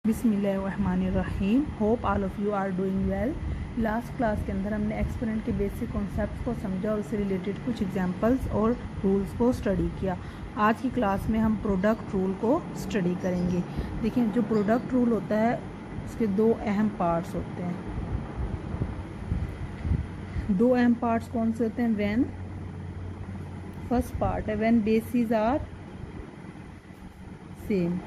बिस्मिल्लाहिर्रहमानिर्रहीम। Hope all of you are doing well. Last class के अंदर हमने एक्सपोनेंट के बेसिक कॉन्सेप्ट को समझा और उससे रिलेटेड कुछ एग्जांपल्स और रूल्स को स्टडी किया। आज की क्लास में हम प्रोडक्ट रूल को स्टडी करेंगे। देखिए, जो प्रोडक्ट रूल होता है उसके दो अहम पार्ट्स होते हैं। दो अहम पार्ट्स कौन से होते हैं? व्हेन, फर्स्ट पार्ट है व्हेन बेसिस आर सेम।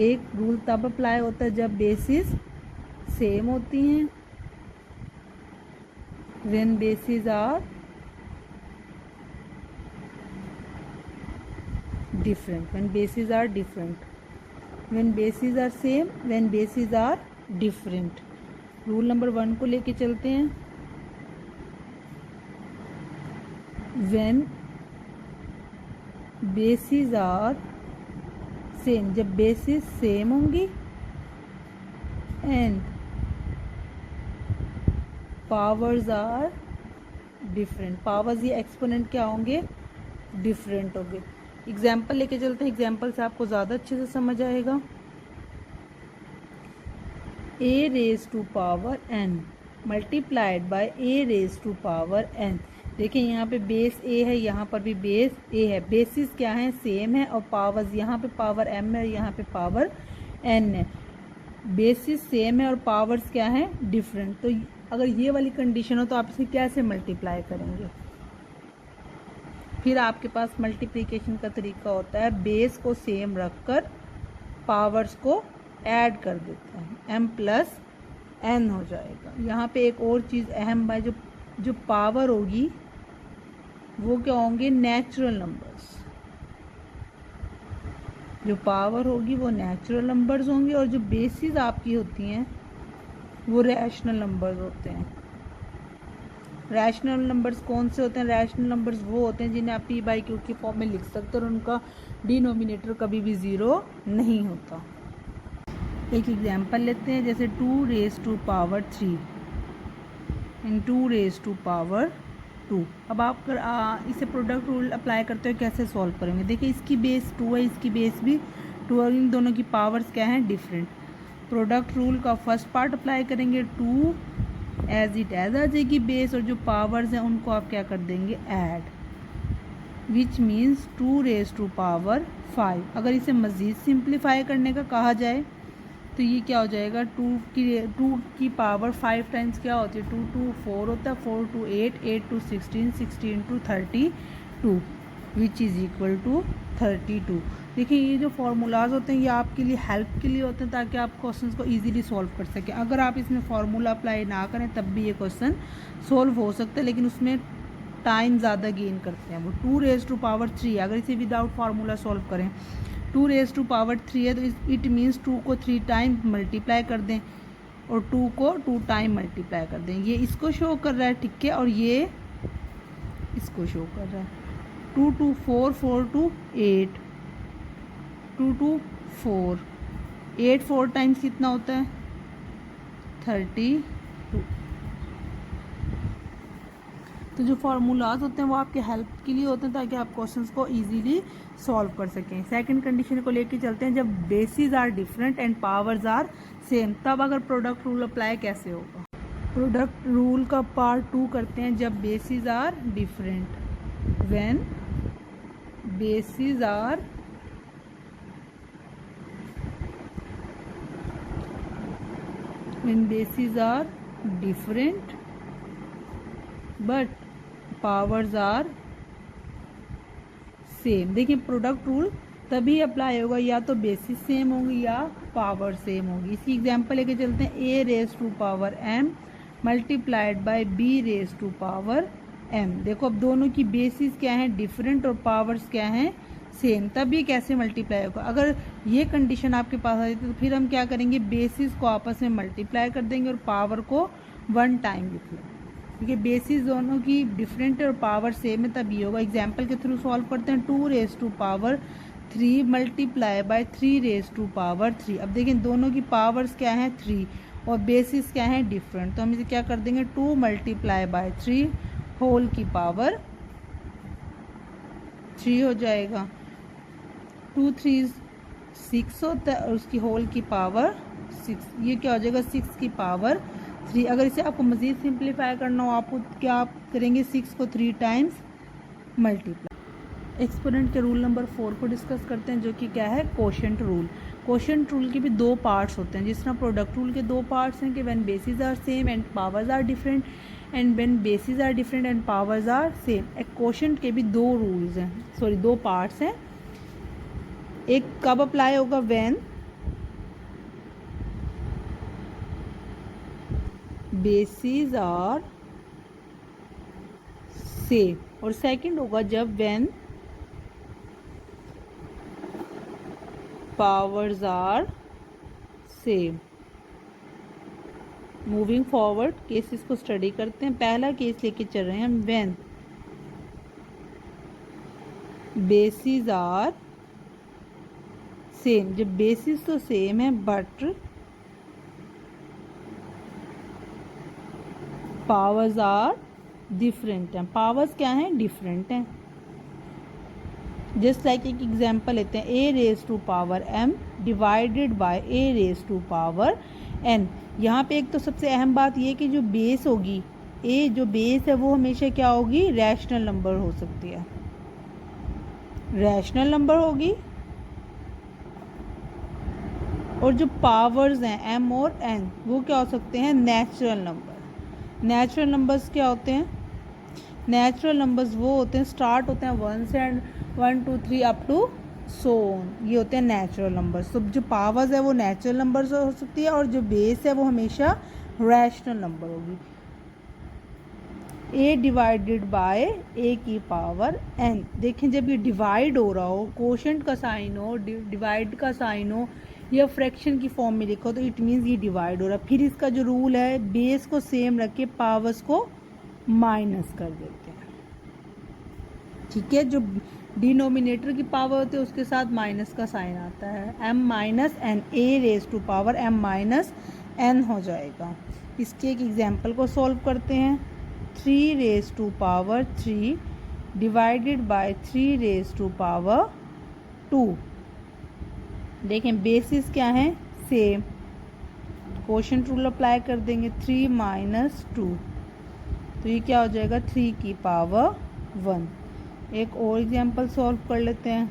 एक रूल तब अप्लाई होता है जब बेसिस सेम होती हैं। When basis are different, when basis are different, when basis are same, when basis are different. Rule number 1 को लेके चलते हैं। व्हेन बेसिस आर सेम, जब बेसिस सेम होंगी and powers are different. Powers या exponent क्या होंगे? डिफरेंट होंगे। एग्जाम्पल लेके चलते हैं, एग्जाम्पल से आपको ज़्यादा अच्छे से समझ आएगा। a raise to power n multiplied by a raise to power n। देखिए, यहाँ पे बेस a है, यहाँ पर भी बेस a है। बेसिस क्या है? सेम है। और पावर्स, यहाँ पे पावर m है, यहाँ पे पावर n है। बेसिस सेम है और पावर्स क्या है? डिफरेंट। तो अगर ये वाली कंडीशन हो तो आप इसे कैसे मल्टीप्लाई करेंगे? फिर आपके पास मल्टीप्लिकेशन का तरीका होता है, बेस को सेम रखकर पावर्स को ऐड कर देते हैं, m प्लस n हो जाएगा। यहाँ पे एक और चीज़ अहम है, जो पावर होगी वो क्या होंगे? Natural numbers. जो पावर होगी वो नेचुरल नंबर्स होंगे और जो बेसिस आपकी होती हैं वो रैशनल नंबर्स होते हैं। रैशनल नंबर्स कौन से होते हैं? रैशनल नंबर्स वो होते हैं जिन्हें आप p बाई क्यू की फॉर्म में लिख सकते हैं और उनका डिनोमिनेटर कभी भी ज़ीरो नहीं होता। एक एग्जांपल लेते हैं, जैसे 2 raise to power 3 and 2 raise to power 2। अब आप इसे प्रोडक्ट रूल अप्लाई करते हो, कैसे सॉल्व करेंगे? देखिए, इसकी बेस 2 है, इसकी बेस भी 2 है, इन दोनों की पावर्स क्या हैं? डिफरेंट। प्रोडक्ट रूल का फर्स्ट पार्ट अप्लाई करेंगे, 2 एज इट एज आ जाएगी बेस, और जो पावर्स हैं उनको आप क्या कर देंगे? Add, which means 2 raise to power 5। अगर इसे मज़ीद सिंप्लीफाई करने का कहा जाए तो ये क्या हो जाएगा? 2 की पावर 5 टाइम्स क्या होती है? 2 to 4 होता है, 4 to 8, 8 to 16, 16 to 32, which is equal to 32। देखिए, ये जो फार्मूलाज होते हैं ये आपके लिए हेल्प के लिए होते हैं ताकि आप क्वेश्चंस को इजीली सॉल्व कर सकें। अगर आप इसमें फार्मूला अप्लाई ना करें तब भी ये क्वेश्चन सॉल्व हो सकता है, लेकिन उसमें टाइम ज़्यादा गेन करते हैं। वो 2 रेज टू पावर 3, अगर इसे विदाउट फार्मूला सॉल्व करें, 2 रेज टू पावर 3 है तो इट मीन्स 2 को 3 टाइम मल्टीप्लाई कर दें और 2 को 2 टाइम मल्टीप्लाई कर दें। ये इसको शो कर रहा है, ठीक है, और ये इसको शो कर रहा है। 2 to 4, 4 to 8, 2 to 4, 8 4 टाइम्स कितना होता है? 32। तो जो फार्मूलाज होते हैं वो आपके हेल्प के लिए होते हैं ताकि आप क्वेश्चंस को इजीली सॉल्व कर सकें। सेकंड कंडीशन को लेके चलते हैं, जब basis are different and powers are same, तब अगर प्रोडक्ट रूल अप्लाई कैसे होगा? प्रोडक्ट रूल का पार्ट 2 करते हैं, जब basis are different. When basis are different but powers are same. देखिए, प्रोडक्ट रूल तभी अप्लाई होगा या तो बेसिस सेम होंगी या पावर सेम होगी। इसकी एग्जांपल लेके चलते हैं, a raise to power m multiplied by b raise to power m। देखो, अब दोनों की बेसिस क्या है? डिफरेंट, और पावर्स क्या हैं? सेम। तब ये कैसे मल्टीप्लाई होगा? अगर ये कंडीशन आपके पास आ जाती है तो फिर हम क्या करेंगे? बेसिस को आपस में मल्टीप्लाई कर देंगे और पावर को 1 टाइम लिख लेंगे। देखिए, बेसिस दोनों की डिफरेंट है और पावर सेम है, तब ये होगा। एग्जाम्पल के थ्रू सॉल्व करते हैं, 2 raise to power 3 multiply by 3 raise to power 3। अब देखिए, दोनों की पावर्स क्या है? 3, और बेसिस क्या है? डिफरेंट। तो हम इसे क्या कर देंगे? 2 मल्टीप्लाई बाय 3 होल की पावर 3 हो जाएगा। 2 3 6 होता है और उसकी होल की पावर 6, ये क्या हो जाएगा 6 की पावर 3। अगर इसे आपको मज़ीद सिंप्लीफाई करना हो आपको क्या आप करेंगे 6 को 3 टाइम्स मल्टीप्लाई। एक्सपोनेंट के रूल नंबर 4 को डिस्कस करते हैं, जो कि क्या है कोशेंट रूल। कोशेंट रूल के भी 2 पार्ट्स होते हैं, जिस तरह प्रोडक्ट रूल के 2 पार्ट्स हैं कि when basis are same and powers are different, and when basis are different and powers are same. एक कोशेंट के भी 2 रूल्स हैं, सॉरी 2 पार्ट्स हैं। एक कब अप्लाई होगा, व्हेन बेसिस आर सेम, और सेकंड होगा जब when powers are same. Moving forward cases को स्टडी करते हैं। पहला केस लेके चल रहे हैं हम, व्हेन बेसिस आर सेम। जब बेसिस तो सेम है बट पावर्स आर डिफरेंट हैं। पावर्स क्या हैं, डिफरेंट हैं। जस्ट लाइक एक एग्जांपल लेते हैं, a raise to power m divided by a raise to power n। यहाँ पे एक तो सबसे अहम बात ये कि जो बेस होगी, a जो बेस है वो हमेशा क्या होगी, रैशनल नंबर हो सकती है, रैशनल नंबर होगी। और जो पावर्स हैं m और n वो क्या हो सकते हैं, नेचुरल नंबर। नेचुरल नंबर्स क्या होते हैं, नेचुरल नंबर्स वो होते हैं स्टार्ट होते हैं 1 से and 1 2 3 up to so on, ये होते हैं नेचुरल नंबर्स। तो जो पावर्स है वो नेचुरल नंबर्स हो सकती है और जो बेस है वो हमेशा रैशनल नंबर होगी। a डिवाइडेड बाय a की पावर n। देखें जब ये डिवाइड हो रहा हो, कोशेंट का साइन हो, डिवाइड का साइन हो या फ्रैक्शन की फॉर्म में लिखो तो इट मीन्स ये डिवाइड हो रहा है। फिर इसका जो रूल है, बेस को सेम रख के पावर्स को माइनस कर देते हैं, ठीक है। जो डिनोमिनेटर की पावर होती है उसके साथ माइनस का साइन आता है, m minus n, a raise to power m minus n हो जाएगा। इसके एक एग्जाम्पल को सॉल्व करते हैं। 3 raise to power 3 divided by 3 raise to power 2। देखें बेसिस क्या है, सेम, कोशेंट रूल अप्लाई कर देंगे, 3 माइनस 2 तो ये क्या हो जाएगा 3 की पावर 1। एक और एग्जांपल सॉल्व कर लेते हैं।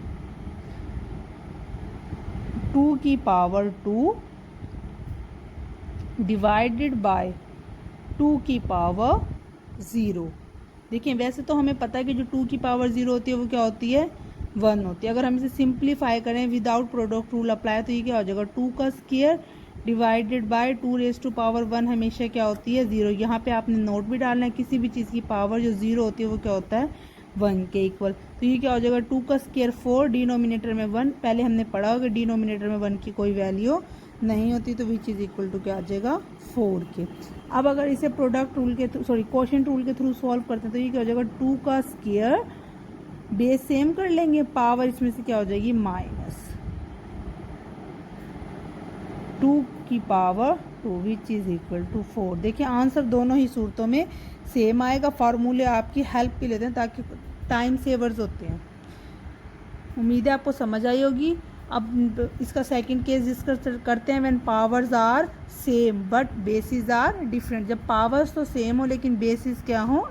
2 की पावर 2 डिवाइडेड बाय 2 की पावर 0। देखिए वैसे तो हमें पता है कि जो 2 की पावर 0 होती है वो क्या होती है, 1 होती है। अगर हम इसे सिंप्लीफाई करें विदाउट प्रोडक्ट रूल अप्लाई तो ये क्या हो जाएगा, 2 का square divided by 2 raise to power 1 हमेशा क्या होती है, 0। यहाँ पे आपने नोट भी डालना है, किसी भी चीज़ की पावर जो 0 होती है वो क्या होता है, 1 के इक्वल। तो ये क्या हो जाएगा, 2 का स्क्वायर 4, डिनोमिनेटर में 1। पहले हमने पढ़ा होगा डिनोमिनेटर में 1 की कोई वैल्यू नहीं होती तो विच इज़ इक्वल टू क्या आ जाएगा, 4 के। अब अगर इसे प्रोडक्ट रूल के थ्रू, सॉरी कोशेंट रूल के थ्रू सॉल्व करते हैं तो ये क्या हो जाएगा, 2 का स्क्वायर, बेस सेम कर लेंगे, पावर इसमें से क्या हो जाएगी माइनस 2 की power 2 which is equal to 4। देखिए आंसर दोनों ही सूरतों में सेम आएगा। फार्मूले आपकी हेल्प के लेते हैं ताकि टाइम सेवर्स होते हैं। उम्मीद है आपको समझ आई होगी। अब इसका सेकंड केस डिस्कस करते हैं, when powers are same but basis are different. जब पावर्स तो सेम हो लेकिन बेसिस क्या हो,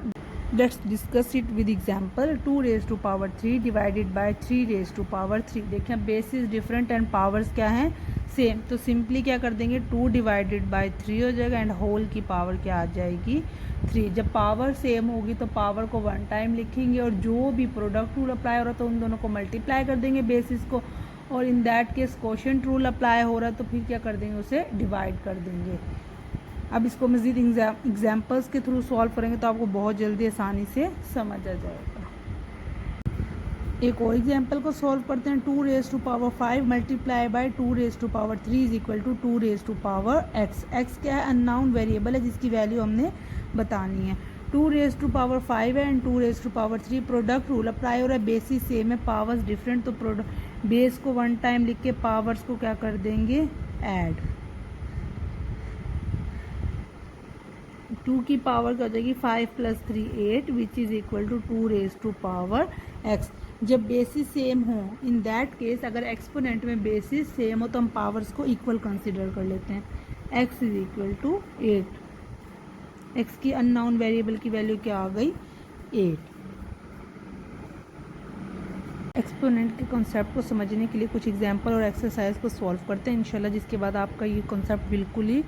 let's discuss it with example. 2 raise to power 3 divided by 3 raise to power 3। देखें बेसिस डिफरेंट एंड पावर्स क्या हैं, सेम, तो सिंपली क्या कर देंगे, 2 डिवाइडेड बाय 3 हो जाएगा एंड होल की पावर क्या आ जाएगी, 3। जब पावर सेम होगी तो पावर को 1 टाइम लिखेंगे और जो भी प्रोडक्ट रूल अप्लाई हो रहा है तो उन दोनों को मल्टीप्लाई कर देंगे बेसिस को, और इन that case quotient rule apply हो रहा है तो फिर क्या कर देंगे, उसे डिवाइड कर देंगे। अब इसको मज़ीद एग्जाम्पल्स के थ्रू सॉल्व करेंगे तो आपको बहुत जल्दी आसानी से समझ आ जाएगा। एक और एग्जाम्पल को सॉल्व करते हैं। 2 raise to power 5 multiply by 2 raise to power 3 is equal to 2 raise to power x। x क्या है, अननाउन वेरिएबल है जिसकी वैल्यू हमने बतानी है। 2 रेज टू पावर 5 है and 2 raise to power 3। Product rule apply हो रहा है, बेसिस सेम है, पावर्स डिफरेंट, तो बेस को 1 टाइम लिख के पावर्स को क्या कर देंगे, ऐड। 2 की पावर क्या हो जाएगी, 5 + 3 8 which is equal to 2 raise to power x। जब बेसिस सेम हो, इन दैट केस अगर एक्सपोनेंट में बेसिस सेम हो तो हम पावर्स को इक्वल कंसिडर कर लेते हैं। x is equal to 8, x की अननोन वेरिएबल की वैल्यू क्या आ गई 8। एक्सपोनेंट के कॉन्सेप्ट को समझने के लिए कुछ एग्जांपल और एक्सरसाइज को सॉल्व करते हैं इंशाल्लाह, जिसके बाद आपका ये कॉन्सेप्ट बिल्कुल ही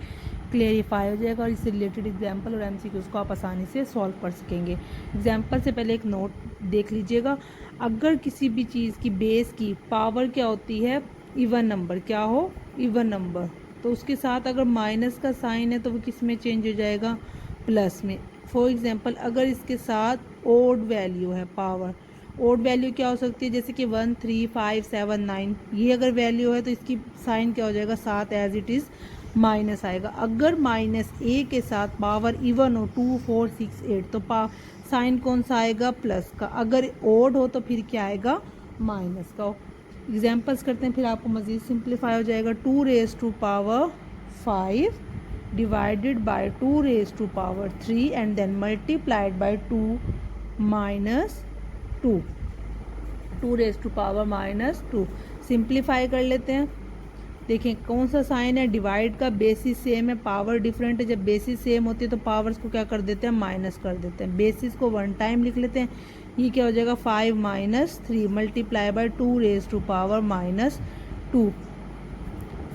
क्लियरिफाई हो जाएगा और इससे रिलेटेड एग्जांपल और एमसीक्यूज को आप आसानी से सॉल्व कर सकेंगे। एग्जांपल से पहले एक नोट देख लीजिएगा। अगर किसी भी चीज़ की बेस की पावर क्या होती है, इवन नंबर, क्या हो इवन नंबर, तो उसके साथ अगर माइनस का साइन है तो वो किस में चेंज हो जाएगा, प्लस में। फॉर एग्जाम्पल अगर इसके साथ ओड वैल्यू है पावर, ओड वैल्यू क्या हो सकती है, जैसे कि 1 3 5 7 9, ये अगर वैल्यू है तो इसकी साइन क्या हो जाएगा, साथ एज इट इज़ माइनस आएगा। अगर माइनस ए के साथ पावर इवन हो 2 4 6 8 तो साइन कौन सा आएगा, प्लस का। अगर ओड हो तो फिर क्या आएगा, माइनस का। एग्जाम्पल्स करते हैं फिर आपको मज़ीद सिंप्लीफाई हो जाएगा। 2 raise to power 5 divided by 2 raise to power 3 and then multiplied by 2 minus 2, 2 raise to power minus 2। Simplify कर लेते हैं। देखें कौन सा साइन है, डिवाइड का, बेसिस सेम है, पावर डिफरेंट है। जब बेसिस सेम होती है तो पावर्स को क्या कर देते हैं, माइनस कर देते हैं। बेसिस को 1 टाइम लिख लेते हैं, ये क्या हो जाएगा 5 minus 3 multiply by 2 raise to power minus 2।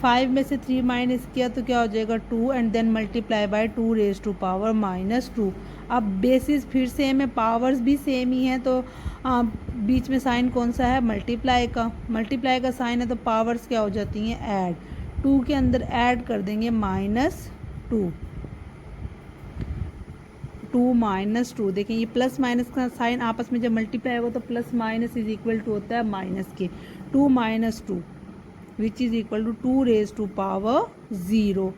5 में से 3 माइनस किया तो क्या हो जाएगा 2 and then multiply by 2 raise to power minus 2। अब बेसिस फिर सेम है, पावर्स भी सेम ही हैं, तो बीच में साइन कौन सा है, मल्टीप्लाई का। मल्टीप्लाई का साइन है तो पावर्स क्या हो जाती हैं, ऐड। 2 के अंदर ऐड कर देंगे माइनस 2, 2 माइनस 2। देखें ये प्लस माइनस का साइन आपस में जब मल्टीप्लाई होगा तो plus minus is equal to होता है माइनस के। 2 minus 2 which is equal to 2 raise to power 0।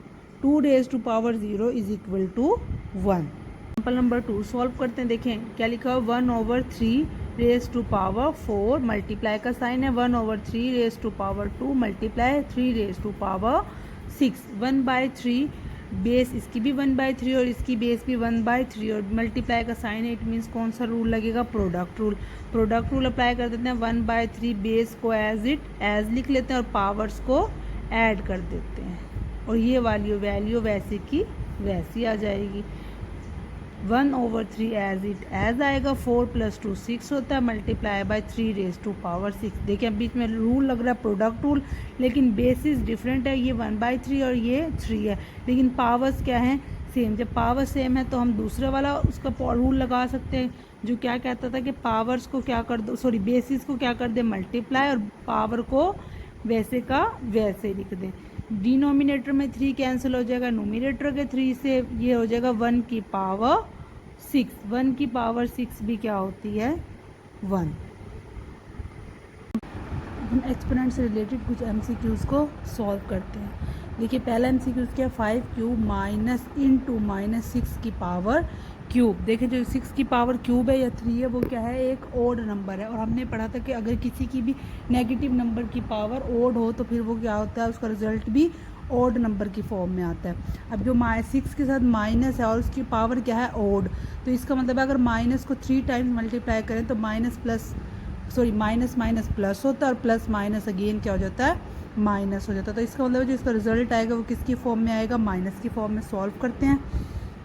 2 raise to power 0 is equal to 1। Example number 2 solve करते हैं। देखें क्या लिखा है, 1/3 रेज़ टू पावर 4, मल्टीप्लाई का साइन है 1/3 raise to power 2 multiply 3 raise to power 6। 1/3 base इसकी भी 1/3 और इसकी बेस भी 1/3 और मल्टीप्लाई का साइन है, इट मीन्स कौन सा रूल लगेगा, product rule. Product rule apply कर देते हैं। 1/3 बेस को एज लिख लेते हैं और पावर्स को ऐड कर देते हैं और ये वाली वैल्यू वैसे की वैसी आ जाएगी। 1/3 एज आएगा, 4 + 2 6 होता है, multiply by 3 raise to power 6। देखिए अब बीच में रूल लग रहा है प्रोडक्ट रूल, लेकिन बेसिस डिफरेंट है, ये 1/3 और ये 3 है, लेकिन पावर्स क्या हैं, सेम। जब पावर सेम है तो हम दूसरा वाला उसका रूल लगा सकते हैं जो क्या कहता था कि पावर्स को क्या कर दो, सॉरी बेसिस को क्या कर दे, मल्टीप्लाई, और पावर को वैसे का वैसे लिख दें। डिनोमिनेटर में 3 कैंसिल हो जाएगा, नोमिनेटर के 3 से ये हो जाएगा 1 की पावर 6। 1 की पावर 6 भी क्या होती है, 1। हम एक्सपोनेंट से रिलेटेड कुछ एमसीक्यूज़ को सॉल्व करते हैं। देखिए पहला एमसीक्यूज़ क्या है, 5 क्यूब माइनस इंटू माइनस 6 की पावर क्यूब। देखिए जो 6 की पावर क्यूब है या 3 है वो क्या है, एक ओड नंबर है, और हमने पढ़ा था कि अगर किसी की भी नेगेटिव नंबर की पावर ओड हो तो फिर वो क्या होता है, उसका रिजल्ट भी ओड नंबर की फॉर्म में आता है। अब जो 6 के साथ माइनस है और उसकी पावर क्या है, ओड, तो इसका मतलब है अगर माइनस को 3 टाइम्स मल्टीप्लाई करें तो माइनस माइनस प्लस होता है और प्लस माइनस अगेन क्या हो जाता है, माइनस हो जाता है। तो इसका मतलब जो इसका रिजल्ट आएगा वो किसकी फॉर्म में आएगा, माइनस की फॉर्म में। सॉल्व करते हैं।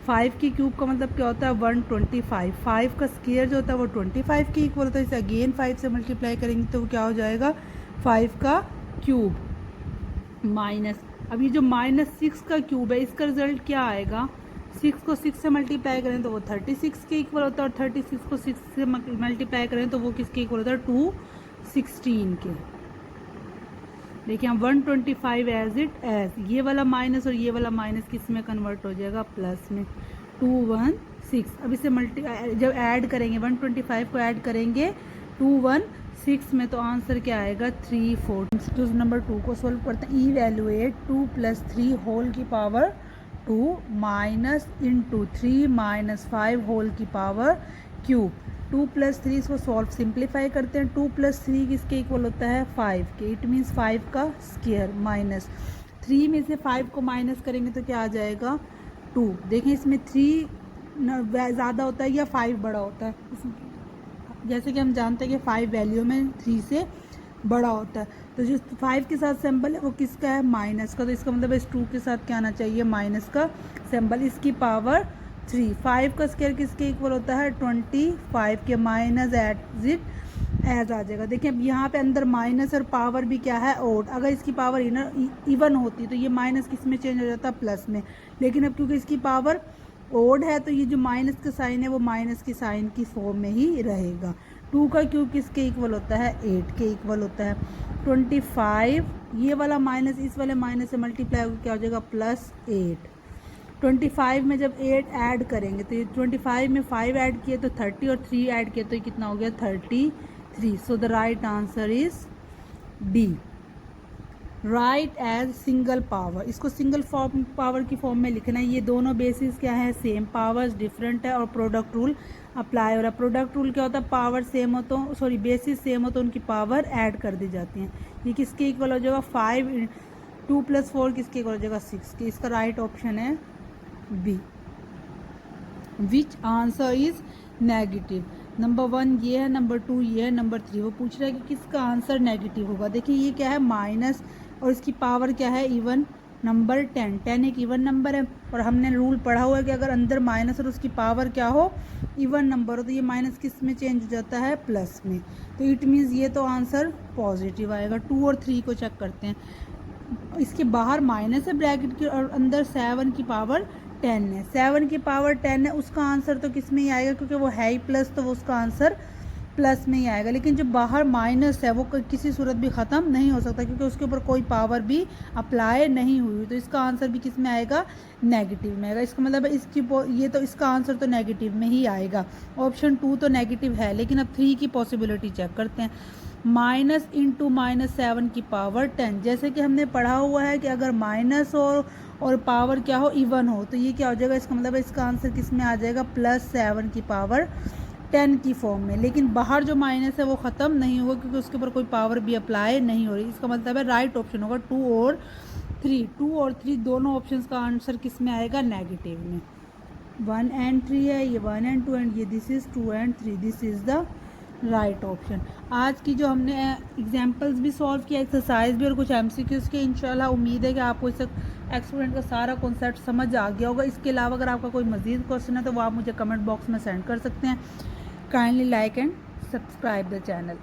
5 की क्यूब का मतलब क्या होता है, 125। 5 का स्क्वायर जो होता है वो 25 के इक्वल होता है, इसे अगेन 5 से मल्टीप्लाई करेंगे तो वो क्या हो जाएगा, 5 का क्यूब माइनस। अब ये जो -6 का क्यूब है इसका रिजल्ट क्या आएगा, 6 को 6 से मल्टीप्लाई करें तो वो 36 के इक्वल होता है, और 36 को 6 से मल्टीप्लाई करें तो वो किसके इक्वल होता है, 216 के। देखिए हम 125 एज ये वाला माइनस और ये वाला माइनस किस में कन्वर्ट हो जाएगा, प्लस में, 216। अब इसे जब ऐड करेंगे 125 को ऐड करेंगे 216 में तो आंसर क्या आएगा, 340। नंबर 2 को सोल्व करते हैं। इवैल्यूएट 2 + 3 होल की पावर 2 माइनस इंटू 3 - 5 होल की पावर क्यूब। 2 + 3 इसको सॉल्व सिंप्लीफाई करते हैं। 2 + 3 किसके इक्वल होता है, 5 के, इट मीन्स 5 का स्क्वायर माइनस 3 में से 5 को माइनस करेंगे तो क्या आ जाएगा, 2। देखें इसमें 3 ज़्यादा होता है या 5 बड़ा होता है, जैसे कि हम जानते हैं कि 5 वैल्यू में 3 से बड़ा होता है, तो जो 5 के साथ सिंबल है वो किसका है, माइनस का, तो इसका मतलब इस 2 के साथ क्या आना चाहिए, माइनस का सिंबल, इसकी पावर 3। 5 का स्क्वायर किसके इक्वल होता है, 25 के, माइनस एज आ जाएगा। देखिए अब यहाँ पे अंदर माइनस और पावर भी क्या है, ओड। अगर इसकी पावर इवन होती तो ये माइनस किस में चेंज हो जाता, प्लस में, लेकिन अब क्योंकि इसकी पावर ओड है तो ये जो माइनस का साइन है वो माइनस की साइन की फॉर्म में ही रहेगा। 2 का क्यूब किसके इक्वल होता है, 8 के इक्वल होता है। 25 ये वाला माइनस इस वाले माइनस से मल्टीप्लाई होकर क्या हो जाएगा, +8। 25 में जब 8 ऐड करेंगे तो ये 25 में 5 ऐड किए तो 30 और 3 ऐड किए तो ये कितना हो गया, 33। So the right answer is D, right as single power. इसको सिंगल पावर की फॉर्म में लिखना है। ये दोनों बेसिस क्या है, सेम, पावर्स डिफरेंट है और प्रोडक्ट रूल अप्लाई हो रहा है। प्रोडक्ट रूल क्या होता है, पावर सेम हो तो बेसिस सेम हो तो उनकी पावर ऐड कर दी जाती है। ये किसके इक्वल हो जाएगा, 5 2 + 4 किसके इक्वल हो जाएगा, 6 के। इसका राइट ऑप्शन है B. Which answer is negative, number 1 ये है, नंबर 2 ये है, नंबर 3 वो पूछ रहा है कि किसका आंसर नेगेटिव होगा। देखिए ये क्या है, माइनस और इसकी पावर क्या है, इवन नंबर 10 एक इवन नंबर है और हमने रूल पढ़ा हुआ है कि अगर अंदर माइनस और उसकी पावर क्या हो, इवन नंबर हो, तो ये माइनस किस में चेंज हो जाता है, प्लस में। तो इट मीन्स ये तो आंसर पॉजिटिव आएगा। 2 और 3 को चेक करते हैं। इसके बाहर माइनस है ब्रैकेट की और अंदर 7 की पावर 10 है। 7 की पावर 10 है, उसका आंसर तो किस में ही आएगा, क्योंकि वो है ही प्लस, तो वो उसका आंसर प्लस में ही आएगा। लेकिन जो बाहर माइनस है वो किसी सूरत भी ख़त्म नहीं हो सकता, क्योंकि उसके ऊपर कोई पावर भी अप्लाई नहीं हुई, तो इसका आंसर भी किस में आएगा, नेगेटिव में आएगा। इसका मतलब ये तो इसका आंसर तो नेगेटिव में ही आएगा। ऑप्शन 2 तो नेगेटिव है, लेकिन अब 3 की पॉसिबिलिटी चेक करते हैं। माइनस इंटू -7 की पावर 10, जैसे कि हमने पढ़ा हुआ है कि अगर माइनस और पावर क्या हो, इवन हो, तो ये क्या हो जाएगा, इसका मतलब इसका आंसर किस में आ जाएगा, +7 की पावर 10 की फॉर्म में। लेकिन बाहर जो माइनस है वो ख़त्म नहीं होगा, क्योंकि उसके ऊपर कोई पावर भी अप्लाई नहीं हो रही। इसका मतलब है राइट ऑप्शन होगा 2 और 3। 2 और 3 दोनों ऑप्शंस का आंसर किस में आएगा, नेगेटिव में। 1 and 3 है, ये 1 and 2 एंड ये this is 2 and 3, this is the right option. आज की जो हमने एग्जाम्पल्स भी सॉल्व किया, एक्सरसाइज भी और कुछ MCQs के, इंशाल्लाह उम्मीद है कि आपको इस एक्सपेरिमेंट का सारा कॉन्सेप्ट समझ आ गया होगा। इसके अलावा अगर आपका कोई मज़ीद क्वेश्चन है तो वो आप मुझे कमेंट बॉक्स में सेंड कर सकते हैं। Kindly like and subscribe the channel.